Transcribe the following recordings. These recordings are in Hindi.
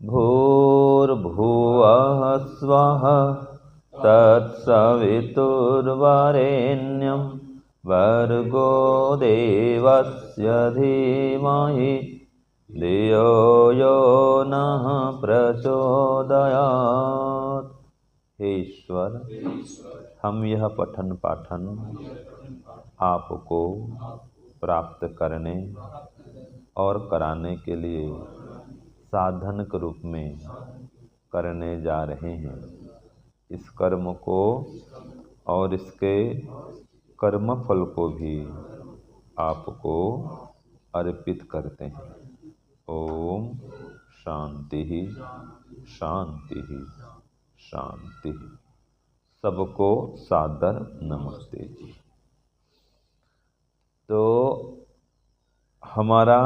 भूर्भुवः स्वः तत्सवितुर्वरेण्यं भर्गो देवस्य धीमहि धियो यो नः प्रचोदयात्। हे ईश्वर, हम यह पठन पाठन आपको प्राप्त करने और कराने के लिए साधन के रूप में करने जा रहे हैं। इस कर्म को और इसके कर्म फल को भी आपको अर्पित करते हैं। ओम शांति ही शांति ही शांति। सबको सादर नमस्ते जी। तो हमारा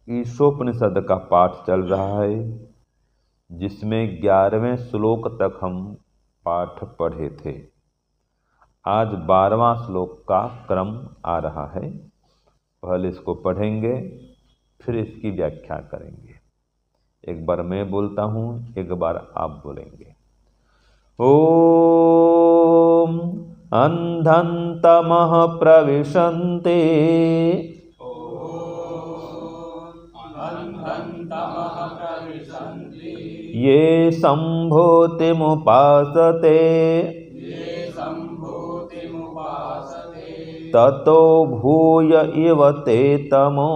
ईशोपनिषद का पाठ चल रहा है, जिसमें 11वें श्लोक तक हम पाठ पढ़े थे। आज 12वां श्लोक का क्रम आ रहा है। पहले इसको पढ़ेंगे, फिर इसकी व्याख्या करेंगे। एक बार मैं बोलता हूँ, एक बार आप बोलेंगे। ओम अंधं तमः प्रविशन्ति ये संभूतिमुपासते ततो भूय इव ते तमो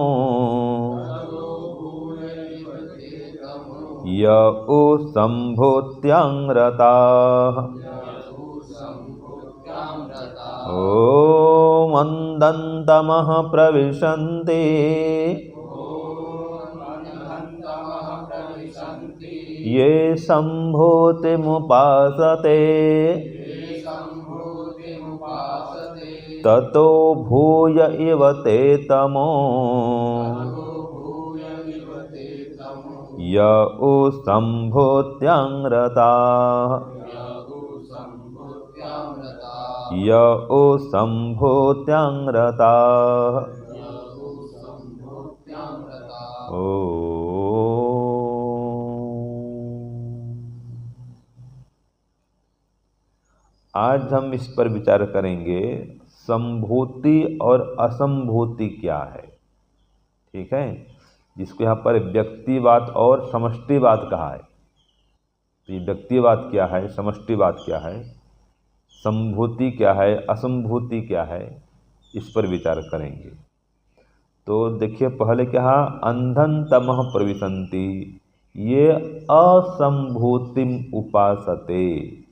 य उ संभूत्यां रताः। ओम अंधं तमः प्रविशन्ति ये संभूतिमुपासते ततो भूय इव ते तमो य उ संभूत्यां रताः। य उ संभूत्यां रताः। आज हम इस पर विचार करेंगे, संभूति और असंभूति क्या है। ठीक है, जिसको यहाँ पर व्यक्तिवाद और समष्टिवाद कहा है। तो ये व्यक्तिवाद क्या है, समष्टिवाद क्या है, संभूति क्या है, असंभूति क्या है, इस पर विचार करेंगे। तो देखिए, पहले क्या, अंधं तमः प्रविशन्ति ये असंभूतिम उपासते,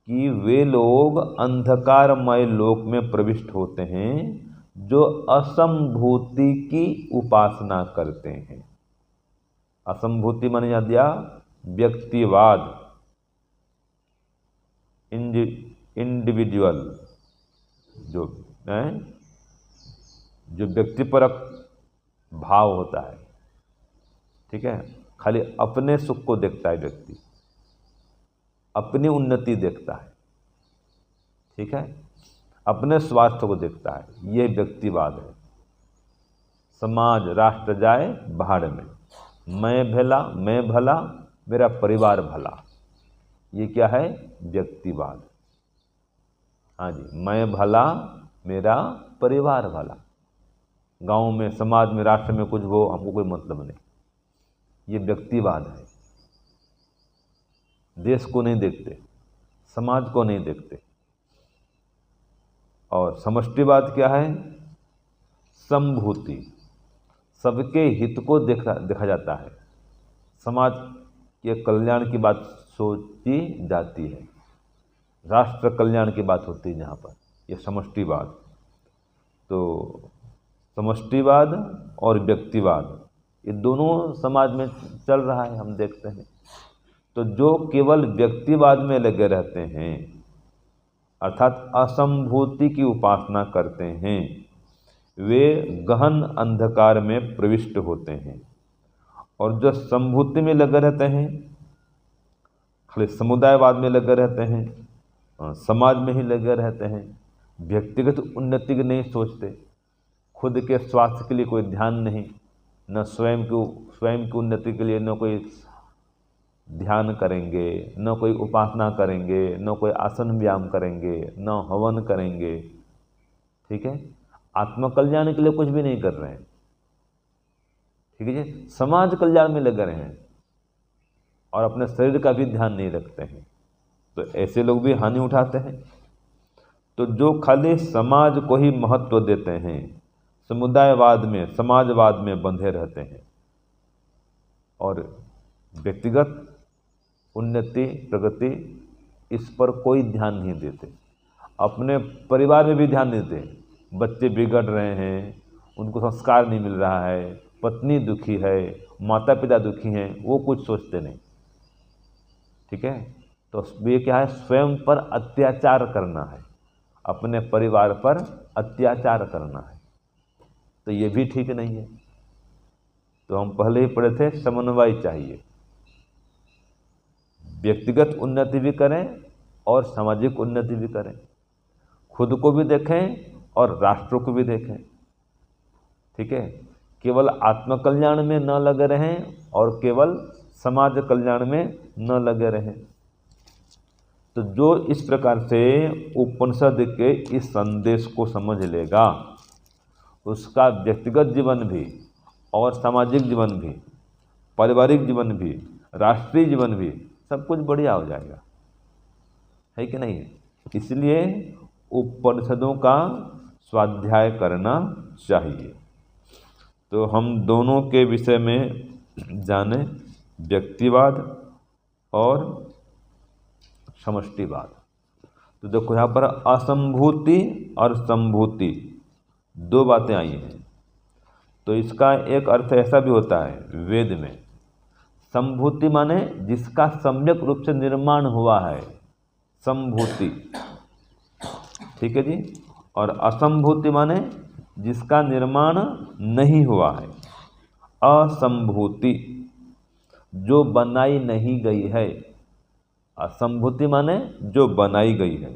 कि वे लोग अंधकारमय लोक में प्रविष्ट होते हैं जो असंभूति की उपासना करते हैं। असंभूति माने याद दिया व्यक्तिवाद, इंडिविजुअल, जो है जो व्यक्तिपरक भाव होता है। ठीक है, खाली अपने सुख को देखता है व्यक्ति, अपनी उन्नति देखता है। ठीक है, अपने स्वास्थ्य को देखता है, ये व्यक्तिवाद है। समाज राष्ट्र जाए भाड़ में, मैं भला मेरा परिवार भला, ये क्या है, व्यक्तिवाद। हाँ जी, मैं भला मेरा परिवार भला। गांव में, समाज में, राष्ट्र में कुछ हो, हमको कोई मतलब नहीं, ये व्यक्तिवाद है। देश को नहीं देखते, समाज को नहीं देखते। और समष्टिवाद क्या है, संभूति, सबके हित को देखा जाता है, समाज के कल्याण की बात सोची जाती है, राष्ट्र कल्याण की बात होती है जहाँ पर, ये समष्टिवाद। तो समष्टिवाद और व्यक्तिवाद ये दोनों समाज में चल रहा है, हम देखते हैं। तो जो केवल व्यक्तिवाद में लगे रहते हैं, अर्थात असंभूति की उपासना करते हैं, वे गहन अंधकार में प्रविष्ट होते हैं। और जो संभूति में लगे रहते हैं, खाली समुदायवाद में लगे रहते हैं, समाज में ही लगे रहते हैं, व्यक्तिगत उन्नति की नहीं सोचते, खुद के स्वास्थ्य के लिए कोई ध्यान नहीं, न स्वयं की उन्नति के लिए न कोई ध्यान करेंगे, न कोई उपासना करेंगे, न कोई आसन व्यायाम करेंगे, न हवन करेंगे। ठीक है, आत्मकल्याण के लिए कुछ भी नहीं कर रहे हैं। ठीक है जी, समाज कल्याण में लगे रहे हैं और अपने शरीर का भी ध्यान नहीं रखते हैं, तो ऐसे लोग भी हानि उठाते हैं। तो जो खाली समाज को ही महत्व देते हैं, समुदायवाद में, समाजवाद में बंधे रहते हैं और व्यक्तिगत उन्नति प्रगति इस पर कोई ध्यान नहीं देते, अपने परिवार में भी ध्यान नहीं देते। बच्चे बिगड़ रहे हैं, उनको संस्कार नहीं मिल रहा है, पत्नी दुखी है, माता पिता दुखी हैं, वो कुछ सोचते नहीं। ठीक है, तो ये क्या है, स्वयं पर अत्याचार करना है, अपने परिवार पर अत्याचार करना है, तो ये भी ठीक नहीं है। तो हम पहले ही पढ़े थे, समन्वय चाहिए, व्यक्तिगत उन्नति भी करें और सामाजिक उन्नति भी करें, खुद को भी देखें और राष्ट्र को भी देखें। ठीक है, केवल आत्मकल्याण में न लगे रहें और केवल समाज कल्याण में न लगे रहें। तो जो इस प्रकार से उपनिषद के इस संदेश को समझ लेगा, उसका व्यक्तिगत जीवन भी और सामाजिक जीवन भी, पारिवारिक जीवन भी, राष्ट्रीय जीवन भी, सब कुछ बढ़िया हो जाएगा, है कि नहीं है। इसलिए उपनिषदों का स्वाध्याय करना चाहिए। तो हम दोनों के विषय में जाने, व्यक्तिवाद और समष्टिवाद। तो देखो यहाँ पर असंभूति और संभूति दो बातें आई हैं। तो इसका एक अर्थ ऐसा भी होता है वेद में, संभूति माने जिसका सम्यक रूप से निर्माण हुआ है, संभूति। ठीक है जी, और असंभूति माने जिसका निर्माण नहीं हुआ है, असंभूति जो बनाई नहीं गई है। असंभूति माने जो बनाई गई है,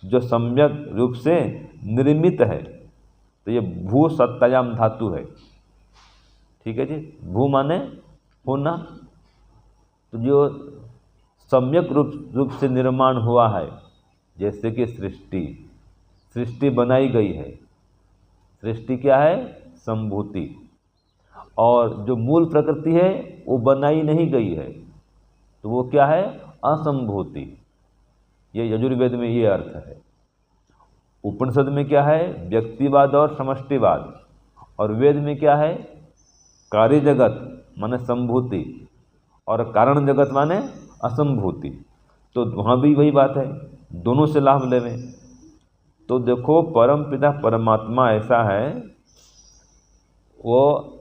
जो सम्यक रूप से निर्मित है। तो ये भू सत्तायाम धातु है। ठीक है जी, भू माने होना, तो जो सम्यक रूप से निर्माण हुआ है, जैसे कि सृष्टि बनाई गई है, सृष्टि क्या है, संभूति। और जो मूल प्रकृति है वो बनाई नहीं गई है, तो वो क्या है, असंभूति। ये यजुर्वेद में ये अर्थ है। उपनिषद में क्या है, व्यक्तिवाद और समष्टिवाद, और वेद में क्या है, कार्य जगत माने संभूति और कारण जगत माने असंभूति। तो वहाँ भी वही बात है, दोनों से लाभ लेवें। तो देखो, परम पिता परमात्मा ऐसा है, वो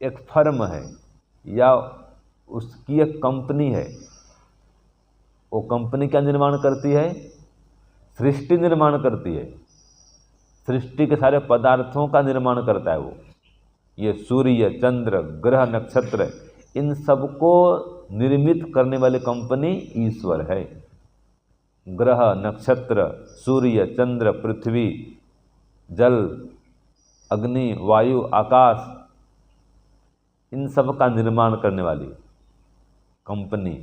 एक फर्म है या उसकी एक कंपनी है। वो कंपनी क्या निर्माण करती है, सृष्टि निर्माण करती है, सृष्टि के सारे पदार्थों का निर्माण करता है वो। ये सूर्य, चंद्र, ग्रह, नक्षत्र, इन सबको निर्मित करने वाली कंपनी ईश्वर है। ग्रह, नक्षत्र, सूर्य, चंद्र, पृथ्वी, जल, अग्नि, वायु, आकाश, इन सब का निर्माण करने वाली कंपनी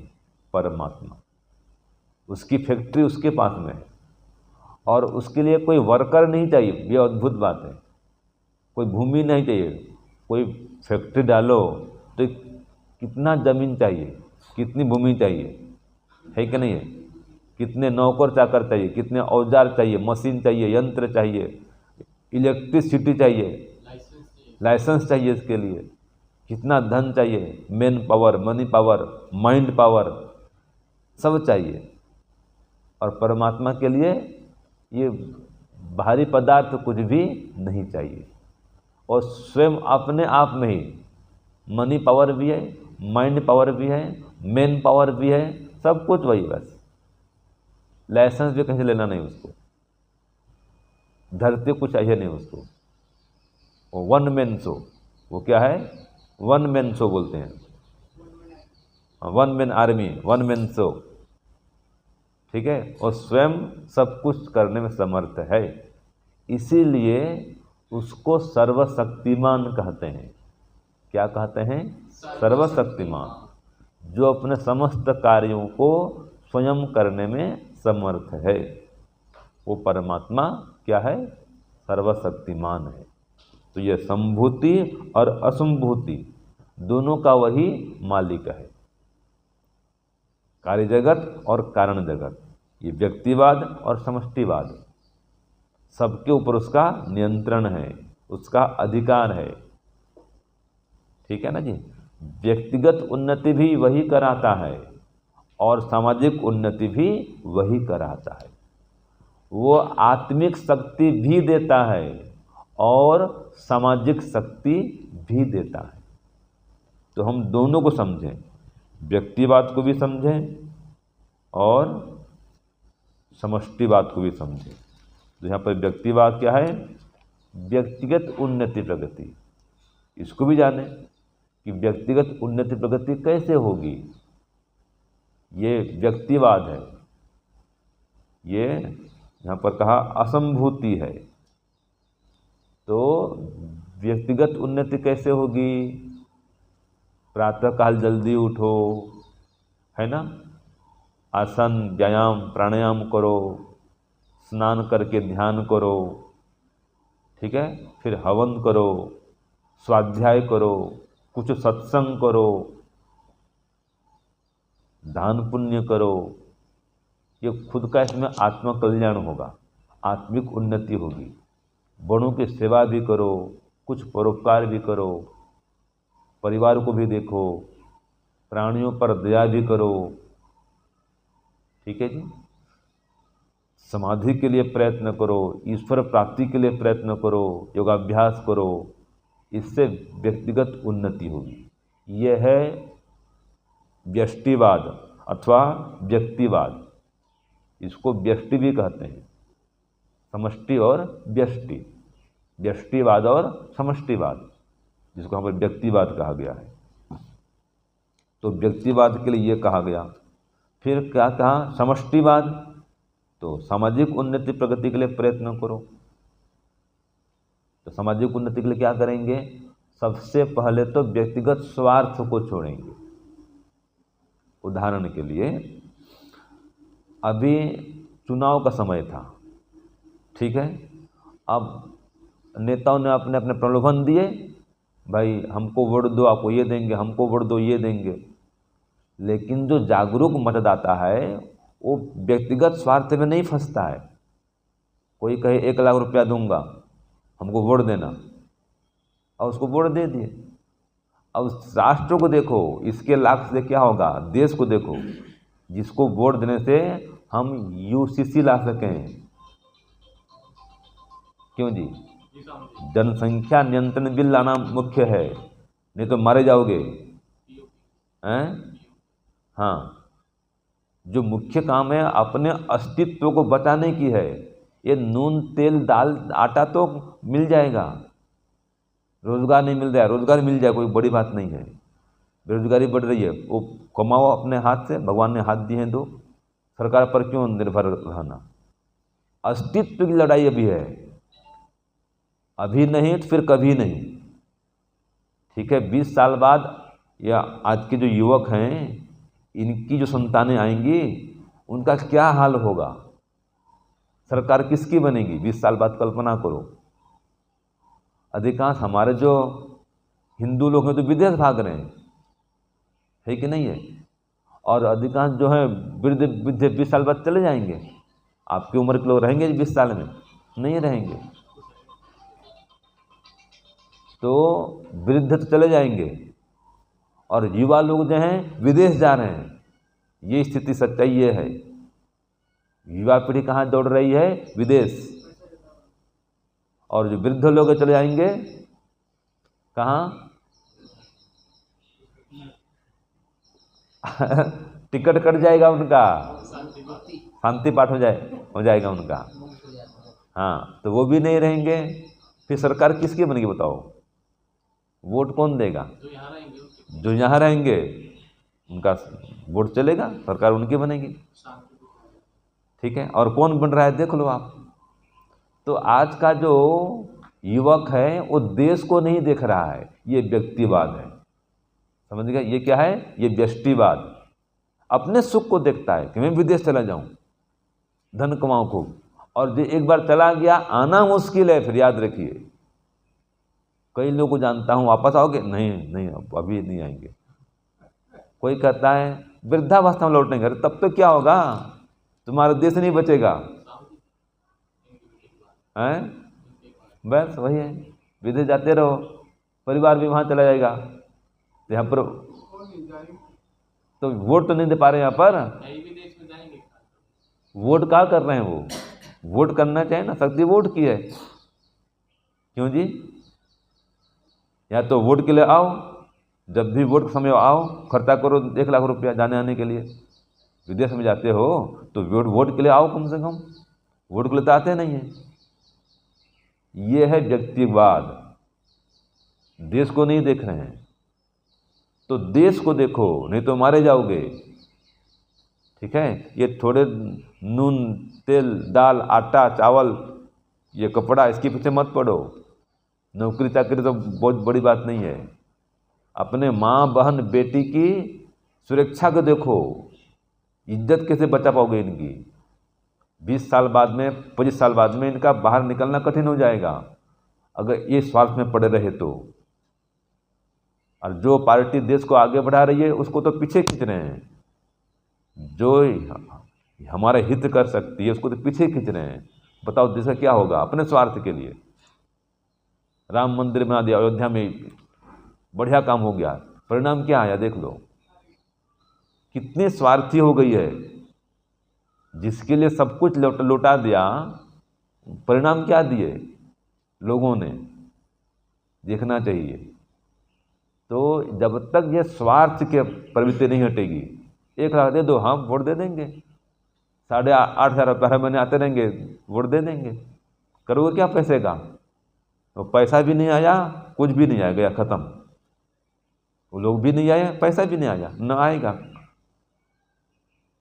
परमात्मा। उसकी फैक्ट्री उसके पास में है और उसके लिए कोई वर्कर नहीं चाहिए। ये अद्भुत बात है। कोई भूमि नहीं चाहिए, कोई फैक्ट्री डालो तो कितना ज़मीन चाहिए, कितनी भूमि चाहिए, है कि नहीं है। कितने नौकर चाकर चाहिए, कितने औजार चाहिए, मशीन चाहिए, यंत्र चाहिए, इलेक्ट्रिसिटी चाहिए, लाइसेंस चाहिए इसके लिए, कितना धन चाहिए, man power, money power, mind power, सब चाहिए। और परमात्मा के लिए ये बाहरी पदार्थ कुछ भी नहीं चाहिए। और स्वयं अपने आप में ही मनी पावर भी है, माइंड पावर भी है, मैन पावर भी है, सब कुछ वही। बस लाइसेंस भी कहीं से लेना नहीं उसको, धरती कुछ चाहिए नहीं उसको। वो वन मैन शो, वो क्या है, वन मैन शो बोलते हैं, one man army, one man show. ठीक है, और स्वयं सब कुछ करने में समर्थ है, इसीलिए उसको सर्वशक्तिमान कहते हैं। क्या कहते हैं? सर्वशक्तिमान, जो अपने समस्त कार्यों को स्वयं करने में समर्थ है, वो परमात्मा क्या है? सर्वशक्तिमान है। तो ये संभूति और असंभूति दोनों का वही मालिक है, कार्य जगत और कारण जगत। ये व्यक्तिवाद और समष्टिवाद, सबके ऊपर उसका नियंत्रण है, उसका अधिकार है। ठीक है ना जी? व्यक्तिगत उन्नति भी वही कराता है और सामाजिक उन्नति भी वही कराता है। वो आत्मिक शक्ति भी देता है और सामाजिक शक्ति भी देता है। तो हम दोनों को समझें, व्यक्तिवाद को भी समझें और समष्टिवाद को भी समझें। तो यहाँ पर व्यक्तिवाद क्या है? व्यक्तिगत उन्नति प्रगति। इसको भी जानें कि व्यक्तिगत उन्नति प्रगति कैसे होगी। ये व्यक्तिवाद है, ये यहाँ पर कहा असंभूति है। तो व्यक्तिगत उन्नति कैसे होगी? प्रातःकाल जल्दी उठो, है ना, आसन व्यायाम प्राणायाम करो, स्नान करके ध्यान करो, ठीक है, फिर हवन करो, स्वाध्याय करो, कुछ सत्संग करो, दान पुण्य करो। ये खुद का इसमें आत्म कल्याण होगा, आत्मिक उन्नति होगी। बड़ों की सेवा भी करो, कुछ परोपकार भी करो, परिवार को भी देखो, प्राणियों पर दया भी करो। ठीक है जी? समाधि के लिए प्रयत्न करो, ईश्वर प्राप्ति के लिए प्रयत्न करो, योगाभ्यास करो। इससे व्यक्तिगत उन्नति होगी। यह है व्यष्टिवाद अथवा व्यक्तिवाद। इसको व्यष्टि भी कहते हैं, समष्टि और व्यष्टि, व्यष्टिवाद और समष्टिवाद, जिसको यहाँ पर व्यक्तिवाद कहा गया है। तो व्यक्तिवाद के लिए ये कहा गया। फिर क्या कहा? समष्टिवाद, तो सामाजिक उन्नति प्रगति के लिए प्रयत्न करो। तो सामाजिक उन्नति के लिए क्या करेंगे? सबसे पहले तो व्यक्तिगत स्वार्थ को छोड़ेंगे। उदाहरण के लिए, अभी चुनाव का समय था, ठीक है, अब नेताओं ने अपने अपने प्रलोभन दिए, भाई हमको वोट दो, आपको ये देंगे, हमको वोट दो, ये देंगे। लेकिन जो जागरूक मतदाता है वो व्यक्तिगत स्वार्थ में नहीं फंसता है। कोई कहे 1 लाख रुपया दूंगा, हमको वोट देना, और उसको वोट दे दिए। अब राष्ट्र को देखो, इसके लाभ से क्या होगा? देश को देखो, जिसको वोट देने से हम यूसीसी ला सकें। क्यों जी? जनसंख्या नियंत्रण बिल लाना मुख्य है, नहीं तो मारे जाओगे हैं। हाँ, जो मुख्य काम है अपने अस्तित्व को बचाने की है। ये नून तेल दाल आटा तो मिल जाएगा, रोजगार नहीं मिल रहा है, रोजगार मिल जाए, कोई बड़ी बात नहीं है। बेरोजगारी बढ़ रही है, वो कमाओ अपने हाथ से, भगवान ने हाथ दिए हैं दो, सरकार पर क्यों निर्भर रहना। अस्तित्व की लड़ाई अभी है, अभी नहीं तो फिर कभी नहीं। ठीक है, 20 साल बाद या आज के जो युवक हैं, इनकी जो संतानें आएंगी, उनका क्या हाल होगा? सरकार किसकी बनेगी 20 साल बाद? कल्पना करो। अधिकांश हमारे जो हिंदू लोग हैं तो विदेश भाग रहे हैं, है कि नहीं है? और अधिकांश जो है वृद्ध 20 साल बाद चले जाएंगे। आपकी उम्र के लोग रहेंगे 20 साल में? नहीं रहेंगे। तो वृद्ध तो चले जाएंगे और युवा लोग जो हैं विदेश जा रहे हैं। ये स्थिति, सच्चाई ये है। युवा पीढ़ी कहाँ दौड़ रही है? विदेश। और जो वृद्ध लोग चले जाएंगे कहाँ? टिकट कट जाएगा उनका, शांति पाठ हो जाएगा उनका। हाँ, तो वो भी नहीं रहेंगे। फिर सरकार किसकी बनेगी बताओ? वोट कौन देगा? जो यहाँ रहेंगे उनका वोट चलेगा, सरकार उनकी बनेगी। ठीक है, और कौन बन रहा है देख लो आप। तो आज का जो युवक है वो देश को नहीं देख रहा है, ये व्यक्तिवाद है। समझ गया? ये क्या है? ये व्यष्टिवाद। अपने सुख को देखता है कि मैं विदेश चला जाऊं, धन कमाऊं खूब, और जो एक बार चला गया आना मुश्किल है। फिर याद रखिए, कई लोगों को जानता हूं, वापस आओगे? नहीं नहीं, अभी नहीं आएंगे। कोई कहता है वृद्धावस्था में लौटेंगे। अरे तब तो क्या होगा, तुम्हारा देश नहीं बचेगा। हैं? बस वही है, विदेश जाते रहो, परिवार भी वहाँ चला जाएगा। यहाँ पर तो वोट तो नहीं दे पा रहे, यहाँ पर वोट क्या कर रहे हैं वो? वोट करना चाहिए ना, शक्ति वोट की है। क्यों जी? या तो वोट के लिए आओ, जब भी वोट का समय आओ, खर्चा करो 1 लाख रुपया जाने आने के लिए। विदेश में जाते हो तो वोट के लिए आओ कम से कम, वोट के लिए तो आते नहीं है। ये है व्यक्तिवाद, देश को नहीं देख रहे हैं। तो देश को देखो, नहीं तो मारे जाओगे। ठीक है? ये थोड़े नून तेल दाल आटा चावल ये कपड़ा, इसके पीछे मत पड़ो। नौकरी चाकरी तो बहुत बड़ी बात नहीं है। अपने माँ बहन बेटी की सुरक्षा को देखो, इज्जत कैसे बचा पाओगे इनकी। 20 साल बाद में 25 साल बाद में इनका बाहर निकलना कठिन हो जाएगा अगर ये स्वार्थ में पड़े रहे तो। और जो पार्टी देश को आगे बढ़ा रही है उसको तो पीछे खींच रहे हैं। जो हमारा हित कर सकती है उसको तो पीछे खींच रहे हैं। बताओ देश का क्या होगा अपने स्वार्थ के लिए। राम मंदिर बना दिया, अयोध्या में बढ़िया काम हो गया, परिणाम क्या आया देख लो। कितने स्वार्थी हो गई है, जिसके लिए सब कुछ लौटा दिया, परिणाम क्या दिए लोगों ने, देखना चाहिए। तो जब तक ये स्वार्थ के प्रवृत्ति नहीं हटेगी, 1 लाख दे दो, हाँ वोट दे देंगे, 8,500 रुपये महीने आते रहेंगे, वोट दे देंगे। करोगे क्या पैसे का? तो पैसा भी नहीं आया, कुछ भी नहीं आया, गया खत्म। वो लोग भी नहीं आए, पैसा भी नहीं आया, न आएगा।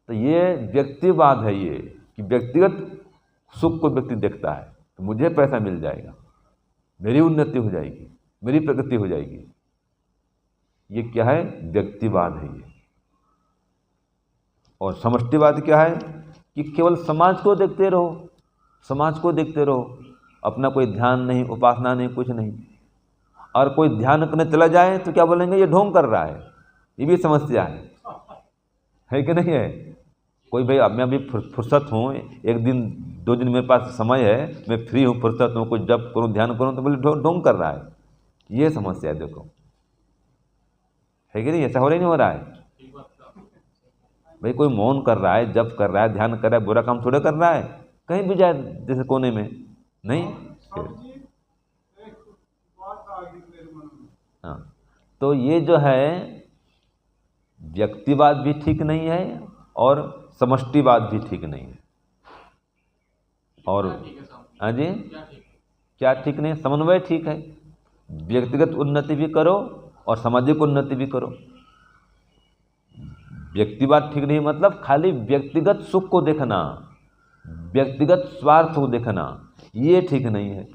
तो ये व्यक्तिवाद है, ये कि व्यक्तिगत सुख को व्यक्ति देखता है, तो मुझे पैसा मिल जाएगा, मेरी उन्नति हो जाएगी, मेरी प्रगति हो जाएगी। ये क्या है? व्यक्तिवाद है ये। और समष्टिवाद क्या है कि केवल समाज को देखते रहो, समाज को देखते रहो, अपना कोई ध्यान नहीं, उपासना नहीं, कुछ नहीं। और कोई ध्यान करने चला जाए तो क्या बोलेंगे, ये ढोंग कर रहा है। ये भी समस्या है कि नहीं है? कोई भाई अब मैं अभी फुर्सत हूँ, 1 दिन 2 दिन मेरे पास समय है, मैं फ्री हूँ, फुर्सत हूँ, कुछ जब करूँ ध्यान करूँ, तो बोले ढोंग कर रहा है। ये समस्या है, देखो है कि नहीं? ऐसा हो रहा ही नहीं हो रहा है भाई। कोई मौन कर रहा है, जप कर रहा है, ध्यान कर रहा है, बुरा काम थोड़े कर रहा है। कहीं भी जाए जैसे कोने में नहीं। हाँ, तो ये जो है व्यक्तिवाद भी ठीक नहीं है और समष्टिवाद भी ठीक नहीं है। और हाँ जी, क्या ठीक नहीं? समन्वय ठीक है। व्यक्तिगत उन्नति भी करो और सामाजिक उन्नति भी करो। व्यक्तिवाद ठीक नहीं मतलब खाली व्यक्तिगत सुख को देखना, व्यक्तिगत स्वार्थ को देखना, ये ठीक नहीं है।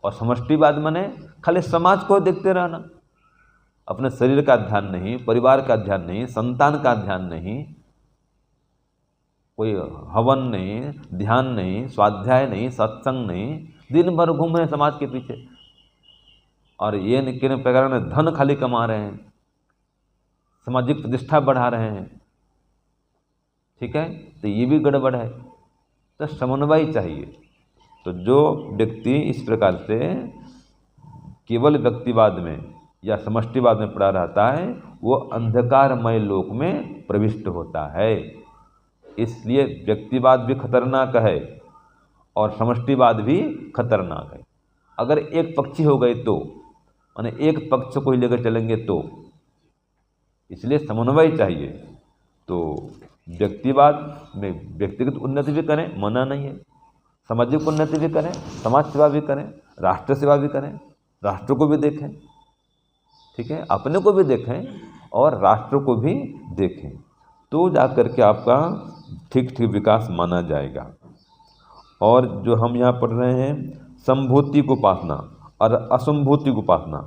और समष्टिवाद माने खाली समाज को देखते रहना, अपने शरीर का ध्यान नहीं, परिवार का ध्यान नहीं, संतान का ध्यान नहीं, कोई हवन नहीं, ध्यान नहीं, स्वाध्याय नहीं, सत्संग नहीं, दिन भर घूम रहे हैं समाज के पीछे। और ये किन प्रकार में धन खाली कमा रहे हैं, सामाजिक प्रतिष्ठा बढ़ा रहे हैं। ठीक है? तो ये भी गड़बड़ है। तो समन्वय चाहिए। तो जो व्यक्ति इस प्रकार से केवल व्यक्तिवाद में या समष्टिवाद में पड़ा रहता है, वो अंधकारमय लोक में प्रविष्ट होता है। इसलिए व्यक्तिवाद भी खतरनाक है और समष्टिवाद भी खतरनाक है। अगर एक पक्षी हो गए तो, माने एक पक्ष को ही लेकर चलेंगे तो, इसलिए समन्वय चाहिए। तो व्यक्तिवाद में व्यक्तिगत उन्नति भी करें, मना नहीं है, सामाजिक उन्नति भी करें, समाज सेवा भी करें, राष्ट्र सेवा भी करें, राष्ट्र को भी देखें। ठीक है? अपने को भी देखें और राष्ट्र को भी देखें, तो जा कर के आपका ठीक ठीक विकास माना जाएगा। और जो हम यहाँ पढ़ रहे हैं संभूति की उपासना और असंभूति की उपासना।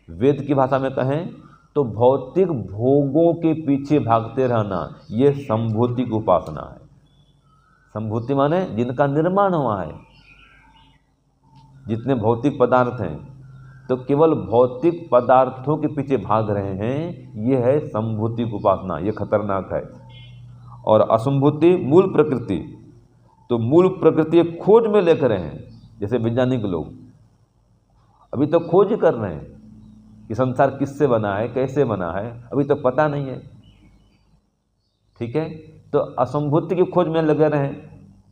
वेद की भाषा में कहें तो भौतिक भोगों के पीछे भागते रहना, ये संभूति की उपासना है। संभूति माने जिनका निर्माण हुआ है, जितने भौतिक पदार्थ हैं, तो केवल भौतिक पदार्थों के पीछे भाग रहे हैं, ये है संभूति की उपासना, ये खतरनाक है। और असंभूति मूल प्रकृति, तो मूल प्रकृति खोज में लेकर हैं। जैसे वैज्ञानिक लोग अभी तो खोज ही कर रहे हैं कि संसार किससे बना है, कैसे बना है, अभी तो पता नहीं है। ठीक है, तो असंभूति की खोज में लगे रहे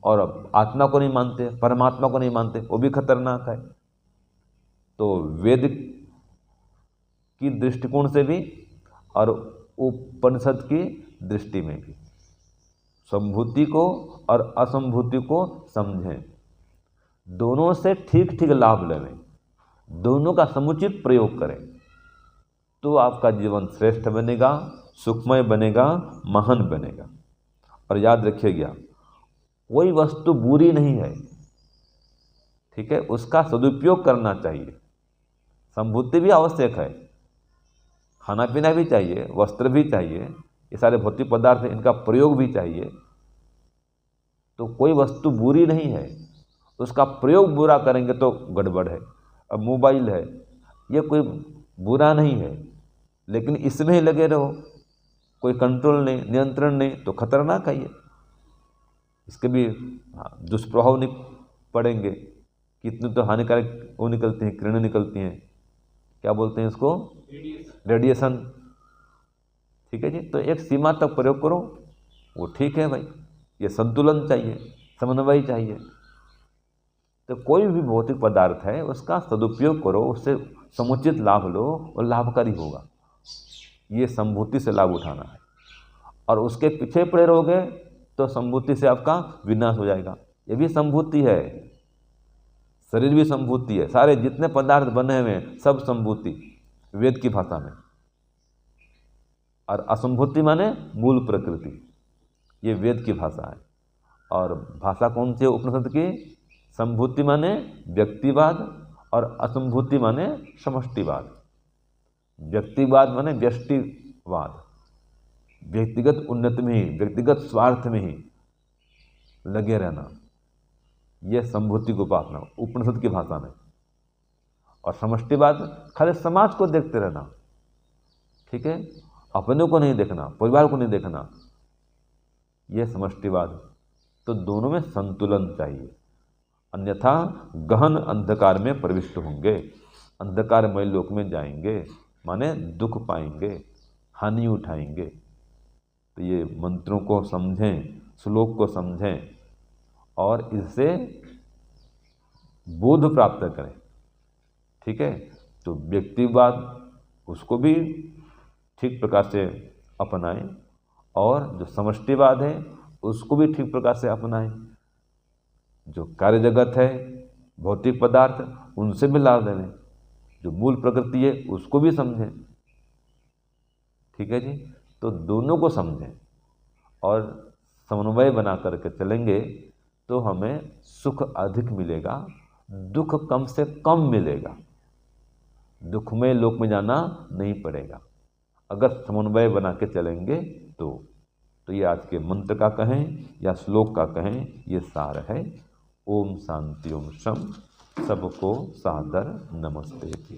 और अब आत्मा को नहीं मानते, परमात्मा को नहीं मानते, वो भी खतरनाक है। तो वेद की दृष्टिकोण से भी और उपनिषद की दृष्टि में भी संभूति को और असंभूति को समझें, दोनों से ठीक ठीक लाभ लें, दोनों का समुचित प्रयोग करें, तो आपका जीवन श्रेष्ठ बनेगा, सुखमय बनेगा, महान बनेगा। और याद रखिएगा, कोई वस्तु बुरी नहीं है, ठीक है, उसका सदुपयोग करना चाहिए। संभूति भी आवश्यक है, खाना पीना भी चाहिए, वस्त्र भी चाहिए, ये सारे भौतिक पदार्थ इनका प्रयोग भी चाहिए। तो कोई वस्तु बुरी नहीं है, उसका प्रयोग बुरा करेंगे तो गड़बड़ है। अब मोबाइल है, ये कोई बुरा नहीं है, लेकिन इसमें ही लगे रहो, कोई कंट्रोल नहीं, नियंत्रण नहीं, तो खतरनाक है ये। इसके भी दुष्प्रभाव पड़ेंगे, कितने तो हानिकारक वो निकलती हैं, किरणें निकलती हैं, क्या बोलते हैं इसको, रेडिएशन। ठीक है जी, तो एक सीमा तक प्रयोग करो, वो ठीक है भाई। ये संतुलन चाहिए, समन्वय चाहिए। तो कोई भी भौतिक पदार्थ है उसका सदुपयोग करो, उससे समुचित लाभ लो और लाभकारी होगा। ये संभूति से लाभ उठाना है, और उसके पीछे पड़े रहोगे तो संभूति से आपका विनाश हो जाएगा। ये भी संभूति है, शरीर भी संभूति है, सारे जितने पदार्थ बने हुए हैं सब संभूति वेद की भाषा में। और असंभूति माने मूल प्रकृति, ये वेद की भाषा है। और भाषा कौन सी है उपनिषद की? संभूति माने व्यक्तिवाद और असंभूति माने समष्टिवाद। व्यक्तिवाद माने व्यष्टिवाद, व्यक्तिगत उन्नति में ही, व्यक्तिगत स्वार्थ में ही लगे रहना, यह संभूति को उपासना उपनिषद की भाषा में। और समष्टिवाद खाली समाज को देखते रहना, ठीक है, अपने को नहीं देखना, परिवार को नहीं देखना, यह समष्टिवाद। तो दोनों में संतुलन चाहिए, अन्यथा गहन अंधकार में प्रविष्ट होंगे, अंधकारमय लोक में जाएंगे, माने दुख पाएंगे, हानि उठाएंगे। तो ये मंत्रों को समझें, श्लोक को समझें और इससे बोध प्राप्त करें। ठीक है, तो व्यक्तिवाद उसको भी ठीक प्रकार से अपनाएं और जो समष्टिवाद है उसको भी ठीक प्रकार से अपनाएं। जो कार्य जगत है, भौतिक पदार्थ, उनसे भी लाभ लें, जो मूल प्रकृति है उसको भी समझें। ठीक है जी, तो दोनों को समझें और समन्वय बना करके चलेंगे तो हमें सुख अधिक मिलेगा, दुख कम से कम मिलेगा, दुखमय लोक में जाना नहीं पड़ेगा अगर समन्वय बना के चलेंगे तो ये आज के मंत्र का कहें या श्लोक का कहें, ये सार है। ओम शांति ओम शम। सबको सादर नमस्ते जी।